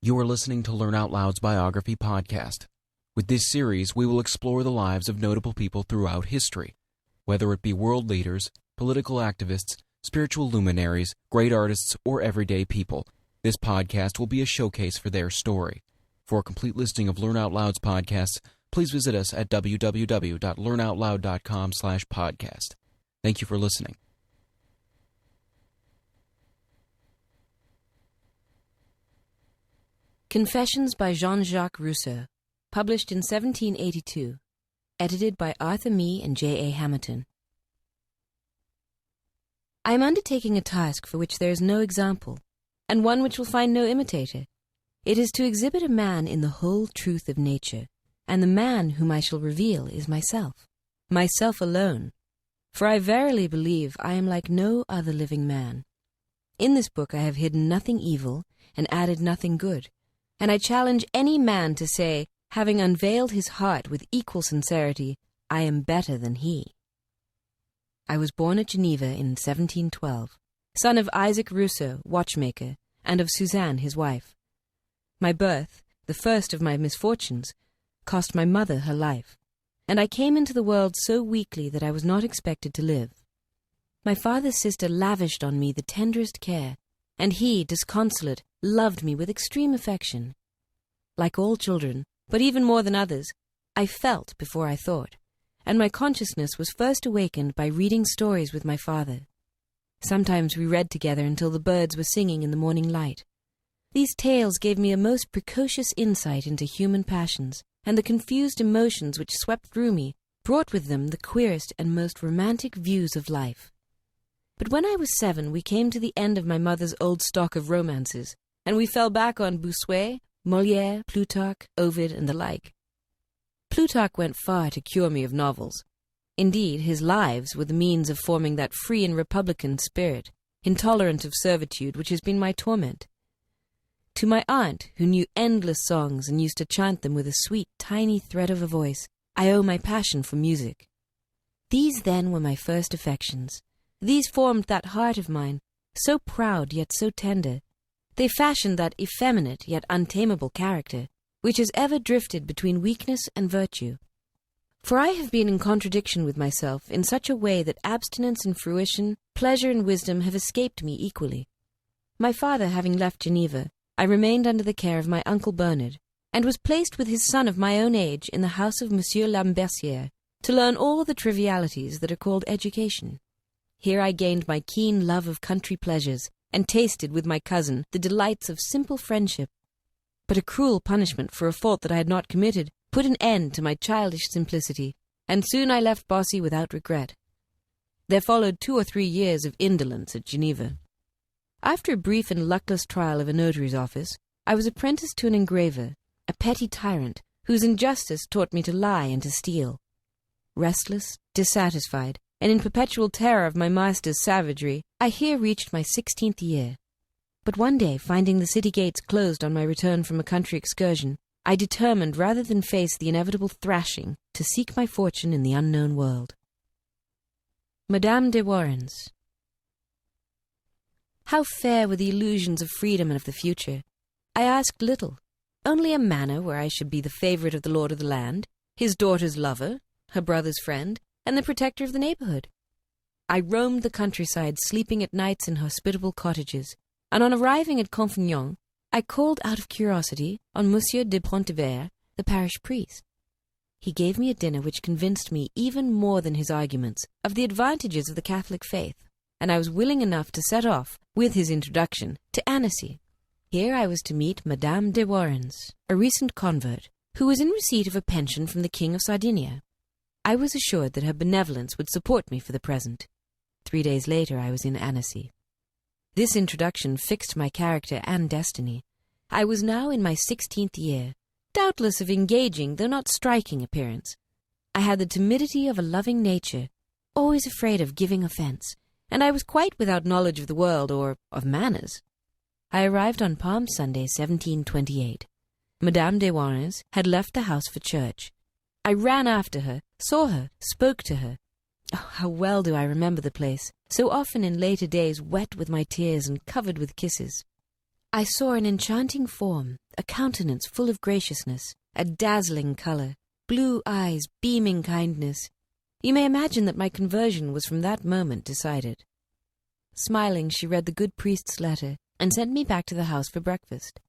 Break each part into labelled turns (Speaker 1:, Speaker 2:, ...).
Speaker 1: You are listening to Learn Out Loud's Biography podcast. With this series, we will explore the lives of notable people throughout history, whether it be world leaders, political activists, spiritual luminaries, great artists, or everyday people. This podcast will be a showcase for their story. For a complete listing of Learn Out Loud's podcasts, please visit us at www.learnoutloud.com/podcast. Thank you for listening.
Speaker 2: Confessions by Jean-Jacques Rousseau, published in 1782, edited by Arthur Mee and J. A. Hamilton. I am undertaking a task for which there is no example, and one which will find no imitator. It is to exhibit a man in the whole truth of nature, and the man whom I shall reveal is myself alone, for I verily believe I am like no other living man. In this book I have hidden nothing evil and added nothing good, and I challenge any man to say, having unveiled his heart with equal sincerity, I am better than he. I was born at Geneva in 1712, son of Isaac Rousseau, watchmaker, and of Suzanne, his wife. My birth, the first of my misfortunes, cost my mother her life, and I came into the world so weakly that I was not expected to live. My father's sister lavished on me the tenderest care, and he, disconsolate, loved me with extreme affection. Like all children, but even more than others, I felt before I thought, and my consciousness was first awakened by reading stories with my father. Sometimes we read together until the birds were singing in the morning light. These tales gave me a most precocious insight into human passions, and the confused emotions which swept through me brought with them the queerest and most romantic views of life. But when I was 7, we came to the end of my mother's old stock of romances, and we fell back on Bossuet, Molière, Plutarch, Ovid, and the like. Plutarch went far to cure me of novels. Indeed, his lives were the means of forming that free and republican spirit, intolerant of servitude, which has been my torment. To my aunt, who knew endless songs and used to chant them with a sweet, tiny thread of a voice, I owe my passion for music. These then were my first affections. These formed that heart of mine, so proud yet so tender. They fashioned that effeminate yet untamable character, which has ever drifted between weakness and virtue. For I have been in contradiction with myself in such a way that abstinence and fruition, pleasure and wisdom have escaped me equally. My father having left Geneva, I remained under the care of my uncle Bernard, and was placed with his son of my own age in the house of Monsieur Lambercière to learn all the trivialities that are called education. Here I gained my keen love of country pleasures, and tasted with my cousin the delights of simple friendship. But a cruel punishment for a fault that I had not committed put an end to my childish simplicity, and soon I left Bossy without regret. There followed 2 or 3 years of indolence at Geneva. After a brief and luckless trial of a notary's office, I was apprenticed to an engraver, a petty tyrant, whose injustice taught me to lie and to steal. Restless, dissatisfied, and in perpetual terror of my master's savagery, I here reached my 16th year. But one day, finding the city gates closed on my return from a country excursion, I determined, rather than face the inevitable thrashing, to seek my fortune in the unknown world. Madame de Warens. How fair were the illusions of freedom and of the future! I asked little, only a manor where I should be the favourite of the lord of the land, his daughter's lover, her brother's friend, and the protector of the neighbourhood. I roamed the countryside, sleeping at nights in hospitable cottages, and on arriving at Confignon, I called out of curiosity on Monsieur de Pontevert, the parish priest. He gave me a dinner which convinced me, even more than his arguments, of the advantages of the Catholic faith, and I was willing enough to set off, with his introduction, to Annecy. Here I was to meet Madame de Warens, a recent convert, who was in receipt of a pension from the King of Sardinia. I was assured that her benevolence would support me for the present. 3 days later I was in Annecy. This introduction fixed my character and destiny. I was now in my 16th year, doubtless of engaging, though not striking, appearance. I had the timidity of a loving nature, always afraid of giving offence, and I was quite without knowledge of the world or of manners. I arrived on Palm Sunday, 1728. Madame de Warens had left the house for church. I ran after her, saw her, spoke to her. Oh, how well do I remember the place, so often in later days wet with my tears and covered with kisses. I saw an enchanting form, a countenance full of graciousness, a dazzling colour, blue eyes beaming kindness. You may imagine that my conversion was from that moment decided. Smiling, she read the good priest's letter and sent me back to the house for breakfast.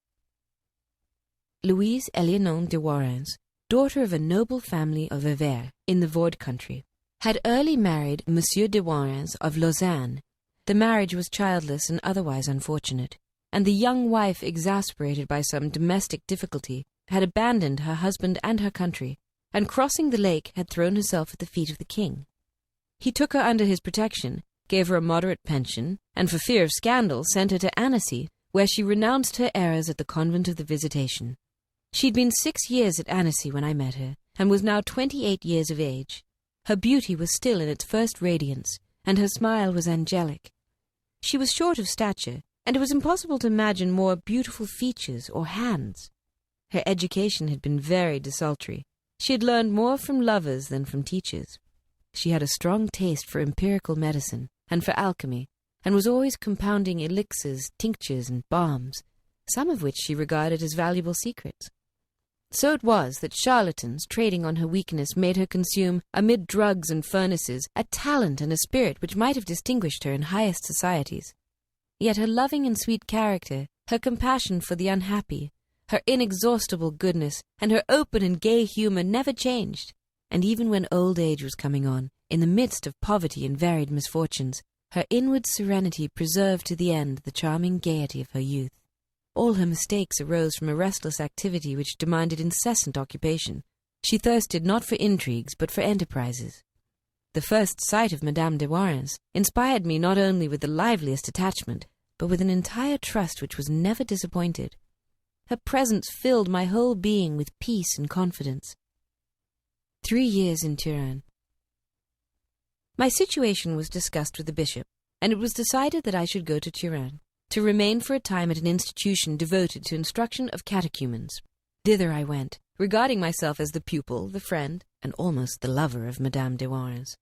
Speaker 2: Louise Eleonore de Warrens, daughter of a noble family of Evere in the Vaud country, had early married Monsieur de Warrens of Lausanne. The marriage was childless and otherwise unfortunate, and the young wife, exasperated by some domestic difficulty, had abandoned her husband and her country, and crossing the lake had thrown herself at the feet of the king. He took her under his protection, gave her a moderate pension, and for fear of scandal sent her to Annecy, where she renounced her errors at the convent of the Visitation. She'd been 6 years at Annecy when I met her, and was now 28 years of age. Her beauty was still in its first radiance, and her smile was angelic. She was short of stature, and it was impossible to imagine more beautiful features or hands. Her education had been very desultory. She had learned more from lovers than from teachers. She had a strong taste for empirical medicine and for alchemy, and was always compounding elixirs, tinctures, and balms, some of which she regarded as valuable secrets. So it was that charlatans, trading on her weakness, made her consume, amid drugs and furnaces, a talent and a spirit which might have distinguished her in highest societies. Yet her loving and sweet character, her compassion for the unhappy, her inexhaustible goodness, and her open and gay humour never changed, and even when old age was coming on, in the midst of poverty and varied misfortunes, her inward serenity preserved to the end the charming gaiety of her youth. All her mistakes arose from a restless activity which demanded incessant occupation. She thirsted not for intrigues, but for enterprises. The first sight of Madame de Warrens inspired me not only with the liveliest attachment, but with an entire trust which was never disappointed. Her presence filled my whole being with peace and confidence. 3 years in Turin. My situation was discussed with the bishop, and it was decided that I should go to Turin, to remain for a time at an institution devoted to instruction of catechumens. Thither I went, regarding myself as the pupil, the friend, and almost the lover of Madame de Warrens.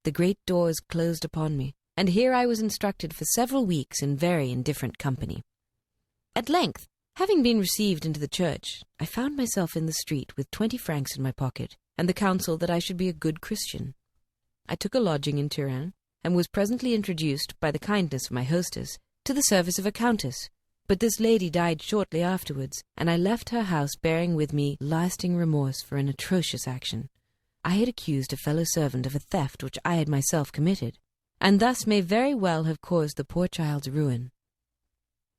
Speaker 2: The great doors closed upon me, and here I was instructed for several weeks in very indifferent company. At length, having been received into the church, I found myself in the street with 20 francs in my pocket, and the counsel that I should be a good Christian. I took a lodging in Turin, and was presently introduced, by the kindness of my hostess, to the service of a countess, but this lady died shortly afterwards, and I left her house bearing with me lasting remorse for an atrocious action. I had accused a fellow servant of a theft which I had myself committed, and thus may very well have caused the poor child's ruin.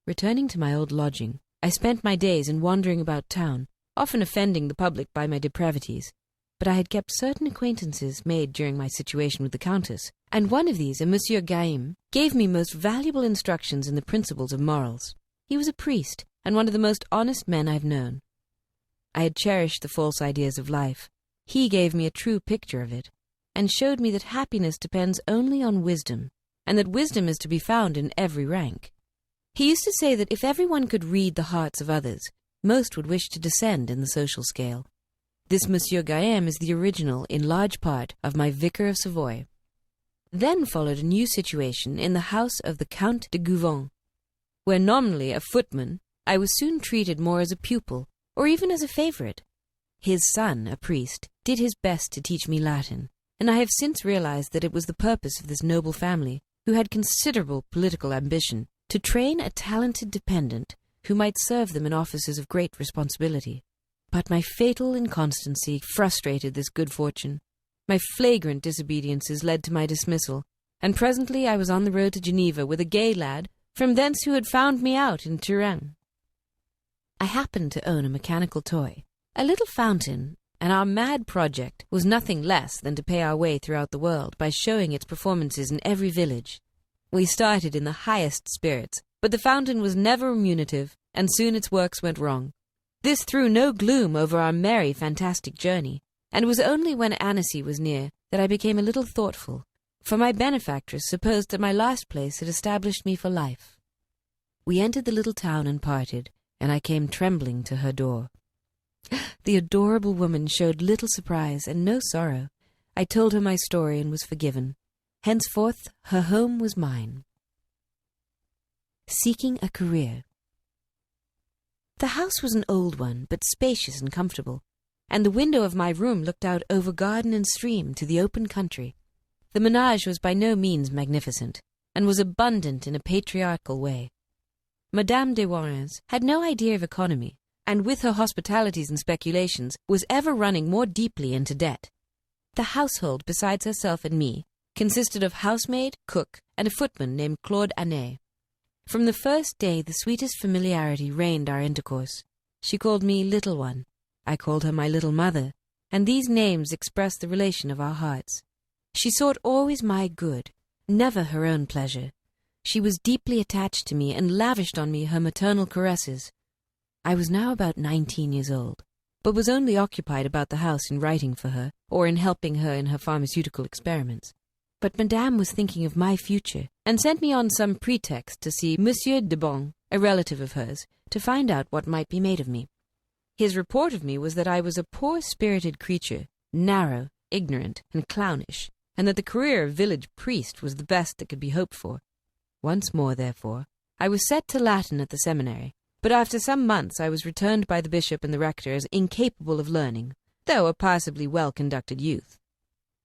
Speaker 2: Returning to my old lodging, I spent my days in wandering about town, often offending the public by my depravities, but I had kept certain acquaintances made during my situation with the countess, and one of these, a Monsieur Gaim, gave me most valuable instructions in the principles of morals. He was a priest, and one of the most honest men I've known. I had cherished the false ideas of life. He gave me a true picture of it, and showed me that happiness depends only on wisdom, and that wisdom is to be found in every rank. He used to say that if everyone could read the hearts of others, most would wish to descend in the social scale. This Monsieur Gaim is the original, in large part, of my Vicar of Savoy. Then followed a new situation in the house of the Count de Genevan, where nominally a footman, I was soon treated more as a pupil, or even as a favourite. His son, a priest, did his best to teach me Latin, and I have since realized that it was the purpose of this noble family, who had considerable political ambition, to train a talented dependent who might serve them in offices of great responsibility. But my fatal inconstancy frustrated this good fortune. My flagrant disobediences led to my dismissal, and presently I was on the road to Geneva with a gay lad from thence who had found me out in Turin. I happened to own a mechanical toy, a little fountain, and our mad project was nothing less than to pay our way throughout the world by showing its performances in every village. We started in the highest spirits, but the fountain was never remunerative, and soon its works went wrong. This threw no gloom over our merry, fantastic journey, and it was only when Annecy was near that I became a little thoughtful, for my benefactress supposed that my last place had established me for life. We entered the little town and parted, and I came trembling to her door. The adorable woman showed little surprise and no sorrow. I told her my story and was forgiven. Henceforth her home was mine. Seeking a career. The house was an old one, but spacious and comfortable, and the window of my room looked out over garden and stream to the open country. The menage was by no means magnificent, and was abundant in a patriarchal way. Madame de Warens had no idea of economy, and with her hospitalities and speculations was ever running more deeply into debt. The household, besides herself and me, consisted of housemaid, cook, and a footman named Claude Anet. From the first day the sweetest familiarity reigned our intercourse. She called me Little One. I called her my little mother, and these names expressed the relation of our hearts. She sought always my good, never her own pleasure. She was deeply attached to me and lavished on me her maternal caresses. I was now about 19 years old, but was only occupied about the house in writing for her, or in helping her in her pharmaceutical experiments. But Madame was thinking of my future, and sent me on some pretext to see Monsieur de Bon, a relative of hers, to find out what might be made of me. His report of me was that I was a poor-spirited creature, narrow, ignorant, and clownish, and that the career of village priest was the best that could be hoped for. Once more, therefore, I was set to Latin at the seminary, but after some months I was returned by the bishop and the rector as incapable of learning, though a passably well-conducted youth.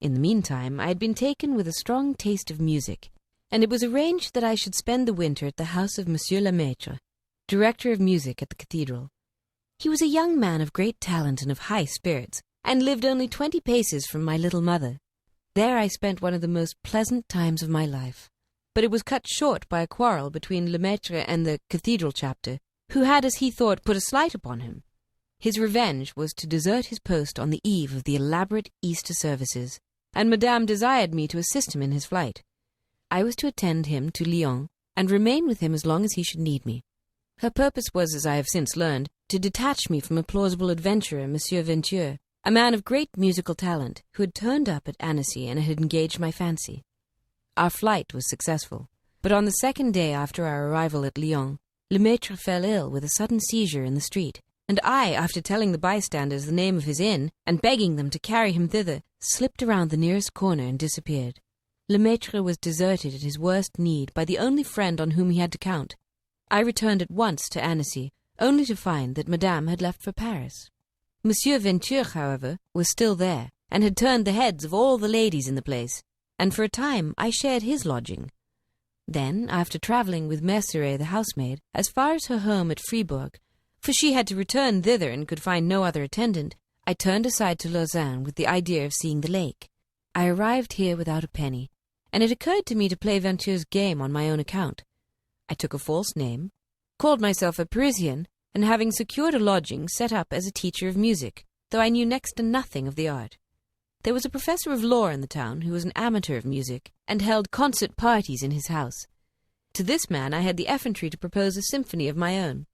Speaker 2: In the meantime, I had been taken with a strong taste of music, and it was arranged that I should spend the winter at the house of Monsieur Lemaitre, director of music at the cathedral. He was a young man of great talent and of high spirits, and lived only 20 paces from my little mother. There I spent one of the most pleasant times of my life, but it was cut short by a quarrel between Lemaitre and the cathedral chapter, who had, as he thought, put a slight upon him. His revenge was to desert his post on the eve of the elaborate Easter services, and Madame desired me to assist him in his flight. I was to attend him to Lyon, and remain with him as long as he should need me. Her purpose was, as I have since learned, to detach me from a plausible adventurer, Monsieur Venture, a man of great musical talent, who had turned up at Annecy and had engaged my fancy. Our flight was successful, but on the second day after our arrival at Lyon, Lemaitre fell ill with a sudden seizure in the street, and I, after telling the bystanders the name of his inn, and begging them to carry him thither, slipped around the nearest corner and disappeared. Lemaitre was deserted at his worst need by the only friend on whom he had to count. I returned at once to Annecy, only to find that Madame had left for Paris. Monsieur Venture, however, was still there, and had turned the heads of all the ladies in the place, and for a time I shared his lodging. Then, after travelling with Merceret, the housemaid, as far as her home at Fribourg, for she had to return thither and could find no other attendant, I turned aside to Lausanne with the idea of seeing the lake. I arrived here without a penny, and it occurred to me to play Venture's game on my own account. I took a false name, called myself a Parisian, and having secured a lodging, set up as a teacher of music, though I knew next to nothing of the art. There was a professor of law in the town who was an amateur of music, and held concert parties in his house. To this man I had the effrontery to propose a symphony of my own.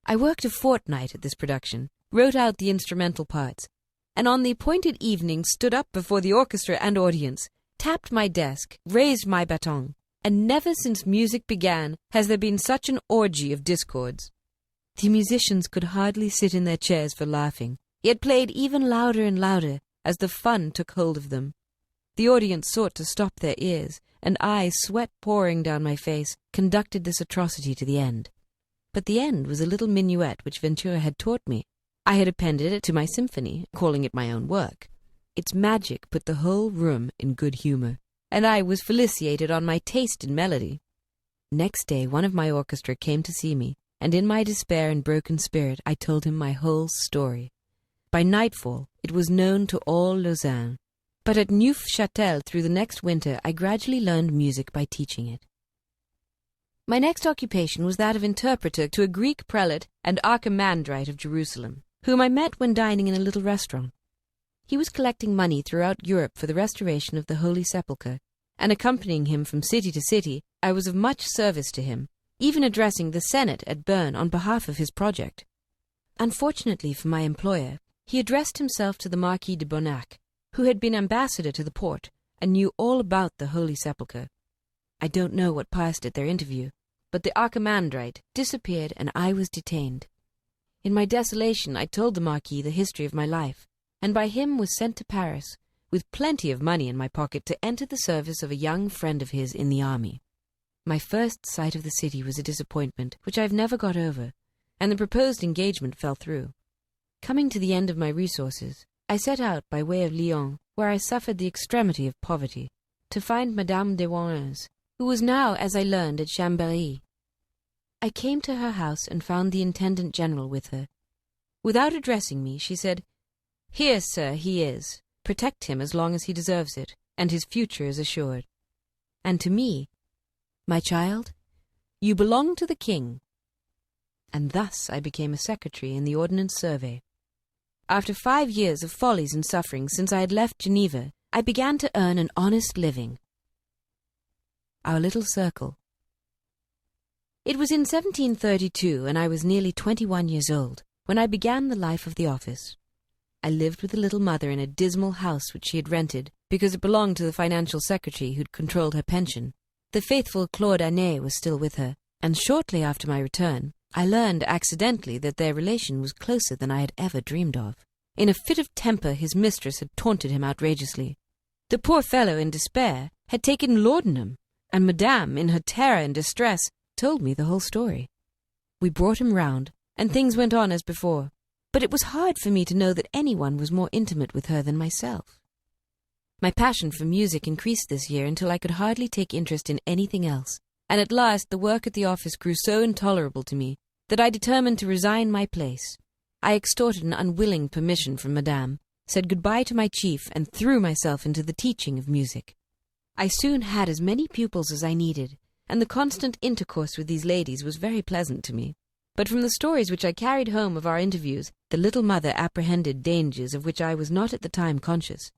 Speaker 2: I worked a fortnight at this production, wrote out the instrumental parts, and on the appointed evening stood up before the orchestra and audience, tapped my desk, raised my baton, and never since music began has there been such an orgy of discords. The musicians could hardly sit in their chairs for laughing, yet played even louder and louder as the fun took hold of them. The audience sought to stop their ears, and I, sweat pouring down my face, conducted this atrocity to the end. But the end was a little minuet which Ventura had taught me. I had appended it to my symphony, calling it my own work. Its magic put the whole room in good humour, and I was felicitated on my taste in melody. Next day one of my orchestra came to see me, and in my despair and broken spirit I told him my whole story. By nightfall it was known to all Lausanne, but at Neufchâtel through the next winter I gradually learned music by teaching it. My next occupation was that of interpreter to a Greek prelate and archimandrite of Jerusalem, whom I met when dining in a little restaurant. He was collecting money throughout Europe for the restoration of the Holy Sepulchre, and accompanying him from city to city, I was of much service to him, even addressing the Senate at Bern on behalf of his project. Unfortunately for my employer, he addressed himself to the Marquis de Bonac, who had been ambassador to the Porte, and knew all about the Holy Sepulchre. I don't know what passed at their interview, but the archimandrite disappeared and I was detained. In my desolation I told the Marquis the history of my life, and by him was sent to Paris, with plenty of money in my pocket to enter the service of a young friend of his in the army. My first sight of the city was a disappointment which I have never got over. and the proposed engagement fell through. Coming to the end of my resources, I set out by way of Lyon, where I suffered the extremity of poverty, to find Madame de Warens, who was now, as I learned, at Chambéry. I came to her house and found the Intendant General with her. Without addressing me, she said, "Here, sir, he is. Protect him as long as he deserves it, and his future is assured." And to me, "My child, you belong to the king." And thus I became a secretary in the Ordnance Survey. After 5 years of follies and suffering since I had left Geneva, I began to earn an honest living. Our little circle. It was in 1732, and I was nearly 21 years old, when I began the life of the office. I lived with the little mother in a dismal house which she had rented, because it belonged to the financial secretary who'd controlled her pension. The faithful Claude Anet was still with her, and shortly after my return, I learned accidentally that their relation was closer than I had ever dreamed of. In a fit of temper, his mistress had taunted him outrageously. The poor fellow, in despair, had taken laudanum, and Madame, in her terror and distress, told me the whole story. We brought him round, and things went on as before, but it was hard for me to know that anyone was more intimate with her than myself. My passion for music increased this year until I could hardly take interest in anything else, and at last the work at the office grew so intolerable to me that I determined to resign my place. I extorted an unwilling permission from Madame, said goodbye to my chief, and threw myself into the teaching of music. I soon had as many pupils as I needed, and the constant intercourse with these ladies was very pleasant to me. But from the stories which I carried home of our interviews, the little mother apprehended dangers of which I was not at the time conscious.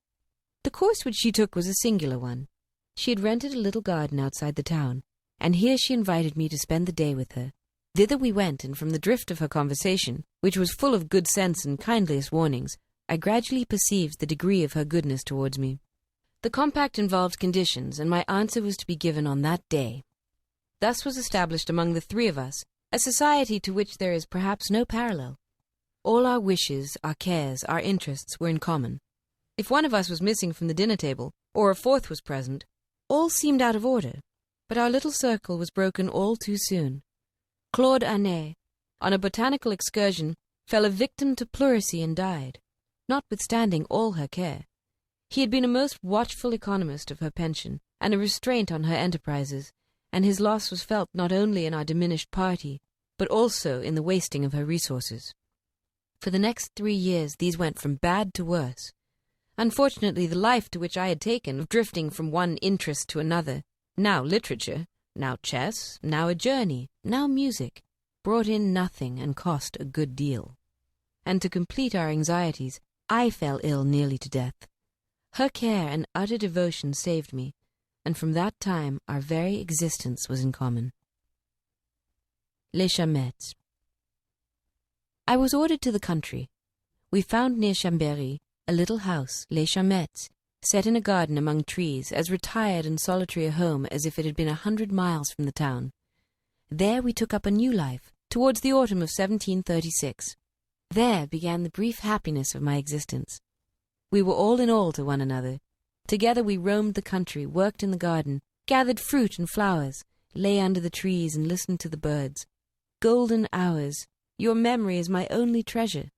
Speaker 2: The course which she took was a singular one. She had rented a little garden outside the town, and here she invited me to spend the day with her. Thither we went, and from the drift of her conversation, which was full of good sense and kindliest warnings, I gradually perceived the degree of her goodness towards me. The compact involved conditions, and my answer was to be given on that day. Thus was established among the three of us a society to which there is perhaps no parallel. All our wishes, our cares, our interests were in common. If one of us was missing from the dinner table, or a fourth was present, all seemed out of order, but our little circle was broken all too soon. Claude Anet, on a botanical excursion, fell a victim to pleurisy and died, notwithstanding all her care. He had been a most watchful economist of her pension, and a restraint on her enterprises, and his loss was felt not only in our diminished party, but also in the wasting of her resources. For the next 3 years these went from bad to worse. Unfortunately, the life to which I had taken, of drifting from one interest to another, now literature, now chess, now a journey, now music, brought in nothing and cost a good deal. And to complete our anxieties, I fell ill nearly to death. Her care and utter devotion saved me, and from that time our very existence was in common. Les Chamettes. I was ordered to the country. We found near Chambéry a little house, Les Chamettes, set in a garden among trees, as retired and solitary a home as if it had been 100 miles from the town. There we took up a new life, towards the autumn of 1736. There began the brief happiness of my existence. We were all in all to one another. Together we roamed the country, worked in the garden, gathered fruit and flowers, lay under the trees and listened to the birds. Golden hours! Your memory is my only treasure.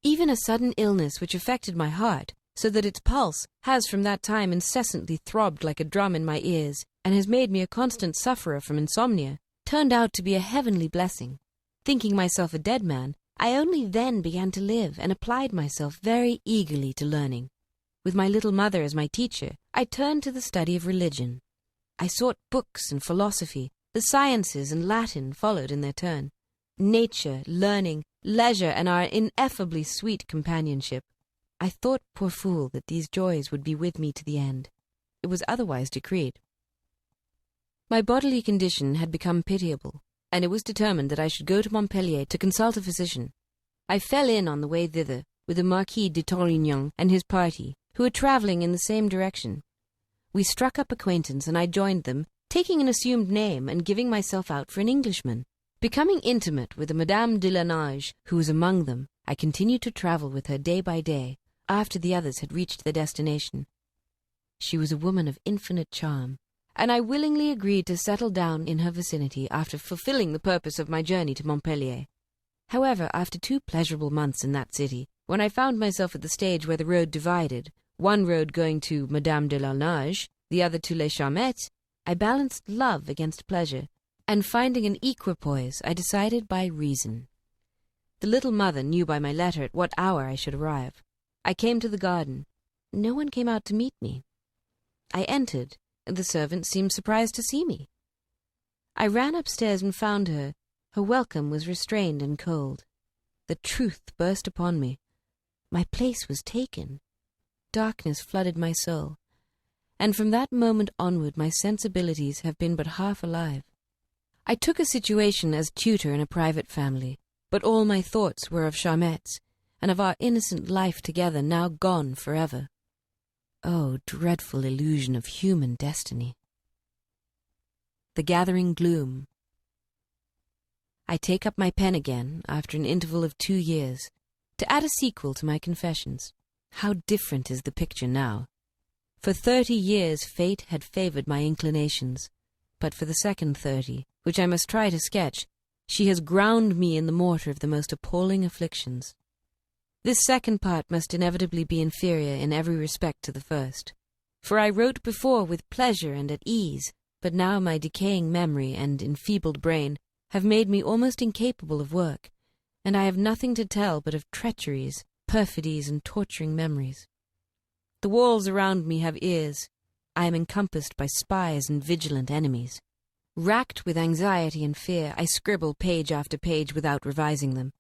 Speaker 2: Even a sudden illness which affected my heart, so that its pulse has from that time incessantly throbbed like a drum in my ears, and has made me a constant sufferer from insomnia, turned out to be a heavenly blessing. Thinking myself a dead man, I only then began to live, and applied myself very eagerly to learning. With my little mother as my teacher, I turned to the study of religion. I sought books and philosophy. The sciences and Latin followed in their turn. Nature, learning, leisure, and our ineffably sweet companionship. I thought, poor fool, that these joys would be with me to the end. It was otherwise decreed. My bodily condition had become pitiable, and it was determined that I should go to Montpellier to consult a physician. I fell in on the way thither with the Marquis de Torignan and his party, who were travelling in the same direction. We struck up acquaintance, and I joined them, taking an assumed name and giving myself out for an Englishman. Becoming intimate with the Madame de Lanage, who was among them, I continued to travel with her day by day, after the others had reached their destination. She was a woman of infinite charm, and I willingly agreed to settle down in her vicinity after fulfilling the purpose of my journey to Montpellier. However, after 2 pleasurable months in that city, when I found myself at the stage where the road divided, one road going to Madame de Larnage, the other to Les Charmettes, I balanced love against pleasure, and finding an equipoise, I decided by reason. The little mother knew by my letter at what hour I should arrive. I came to the garden. No one came out to meet me. I entered, and the servant seemed surprised to see me. I ran upstairs and found her. Her welcome was restrained and cold. The truth burst upon me. My place was taken. Darkness flooded my soul, and from that moment onward my sensibilities have been but half alive. I took a situation as tutor in a private family, but all my thoughts were of Charmettes, and of our innocent life together now gone forever. Oh, dreadful illusion of human destiny! The gathering gloom. I take up my pen again, after an interval of 2 years, to add a sequel to my confessions. How different is the picture now! For 30 years fate had favoured my inclinations, but for the second 30, which I must try to sketch, she has ground me in the mortar of the most appalling afflictions. This second part must inevitably be inferior in every respect to the first, for I wrote before with pleasure and at ease, but now my decaying memory and enfeebled brain have made me almost incapable of work, and I have nothing to tell but of treacheries, perfidies, and torturing memories. The walls around me have ears. I am encompassed by spies and vigilant enemies. Racked with anxiety and fear, I scribble page after page without revising them.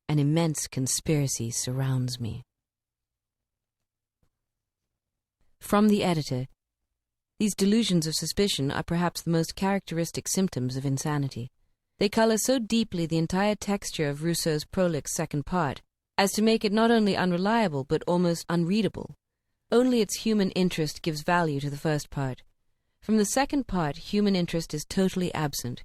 Speaker 2: An immense conspiracy surrounds me. From the editor. These delusions of suspicion are perhaps the most characteristic symptoms of insanity. They colour so deeply the entire texture of Rousseau's prolix second part as to make it not only unreliable but almost unreadable. Only its human interest gives value to the first part. From the second part, human interest is totally absent.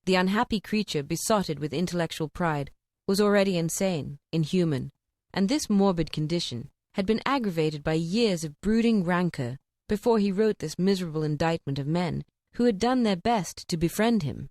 Speaker 2: The unhappy creature, besotted with intellectual pride, was already insane, inhuman, and this morbid condition had been aggravated by years of brooding rancour before he wrote this miserable indictment of men who had done their best to befriend him.